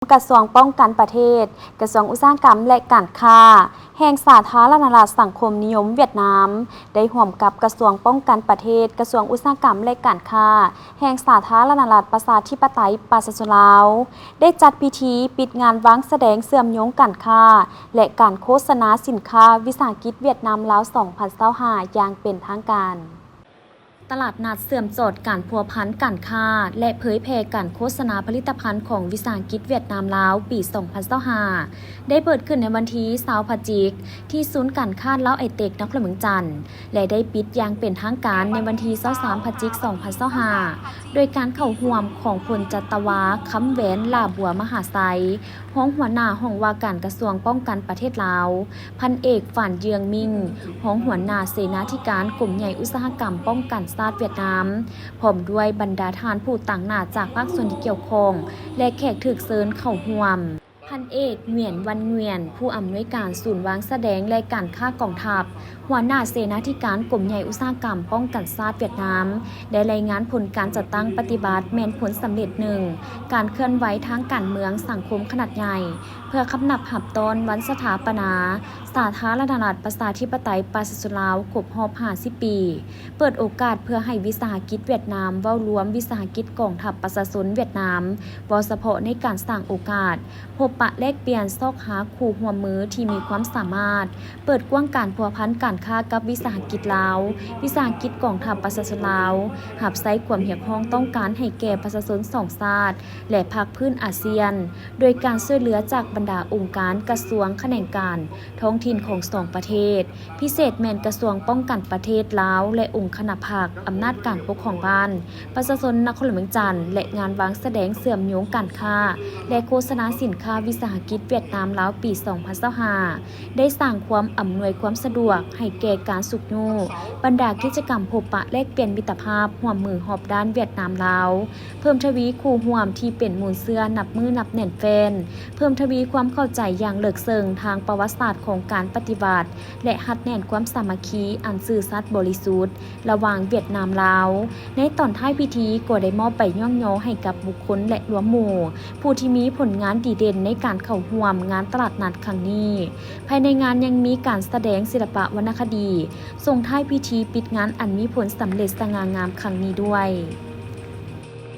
กระทรวงป้องกันประเทศกระทรวงอุตสาหกรรมและการค้าแห่งสาธารณรัฐสังคมนิยมเวียดนามได้ร่วมกับกระทรวงป้องกันประเทศกระทรวงอุตสาหกรรมและการค้าแห่งสาธารณรัฐประชาธิปไตยปราศจากลาวได้จัดพิธีปิดงานวางแสดงเสื่อมโยงการค้าและการโฆษณาสินค้าวิสาหกิจเวียดนามลาว2025อย่างเป็นทางการตลาดนัดเสื่อมจดการพัวพันการค้าและเผยแพร่การโฆษณาผลิตภัณฑ์ของวิสาหกิจเวียดนามลาวปี 2025ได้เปิดขึ้นในวันที่20 พฤศจิกายนที่ศูนย์การค้าลาวไอเทคนครเมืองจันทน์และได้ปิดอย่างเป็นทางการในวันที่23 พฤศจิกายน 2025โดยการเข้าร่วมของพลจัตวาคำแหวนลาบัวมหาไซห้องหัวหน้าห้องว่าการกระทรวงป้องกันประเทศลาวพันเอกฝ่านเยืองมิงห้องหัวหน้าเสนาธิการกลุ่มใหญ่อุตสาหกรรมป้องกันชาติเวียดนามพร้อมด้วยบรรดาทานผู้ต่างหน้าจากภาคส่วนที่เกี่ยวข้องและแขกถูกเชิญเข้าร่วมพันเอกเหวียนวันเวียนผู้อำนวยการศูนย์วางแสดงและการค้ากองทัพหัวหน้าเสนาธิการกลุ่มใหญ่อุตสาหกรรมป้องกันชาติเวียดนามได้รายงานผลการจัดตั้งปฏิบัติแม้นผลสำเร็จหนึ่งการเคลื่อนไหวทางการเมืองสังคมขนาดใหญ่เพื่อคำนับหับตอนวันสถาปนาสาธารณรัฐประชาธิปไตยปราศจากลาวครบรอบ50 ปีเปิดโอกาสเพื่อให้วิสาหกิจเวียดนามเว้ารวมวิสาหกิจกองทัพประชาชนเวียดนามเว้าเฉพาะในการสร้างโอกาสพบปะแลกเปลี่ยนซอกหาคู่ร่วมมือที่มีความสามารถเปิดกว้างการพัวพันการค้ากับวิสาหกิจลาววิสาหกิจกองทัพประชาชนลาวหับไซความเรียกร้องต้องการให้แก่ประชาชนสองชาติและภาคพื้นอาเซียนโดยการช่วยเหลือจากบรรดาองค์การกระทรวงแขนงการท้องถิ่นของสองประเทศพิเศษแม่นกระทรวงป้องกันประเทศลาวและองค์คณะภาคอำนาจการปกครองบ้านประชาชนนครหลวงเมืองจันทน์และงานวางแสดงเสื่อมโยงการค้าและโฆษณาสินค้าวิสาหกิจเวียดนามลาวปี 2025ได้สร้างความอำนวยความสะดวกให้แก่การสุขยูบรรดากิจกรรมพบปะแลกเปลี่ยนมิตรภาพร่วมมือหอบด้านเวียดนามลาวเพิ่มทวีคู่ร่วมที่เป็นมูลเสื้อนับมือนับแน่นแฟนเพิ่มทวีความเข้าใจอย่างเลิกเซิงทางประวัติศาสตร์ของการปฏิบัติและหัดแน่นความสามัคคีอันซื่อสัตย์บริสุทธิ์ระหว่างเวียดนามลาวในตอนท้ายพิธีก็ได้มอบใบย่องยอให้กับบุคคลและรวมหมู่ผู้ที่มีผลงานดีเด่นในการเข้าร่วมงานตลาดนัดครั้งนี้ภายในงานยังมีการแสดงศิลปะวรรณคดีส่งท้ายพิธีปิดงานอันมีผลสำเร็จสง่างามครั้งนี้ด้วย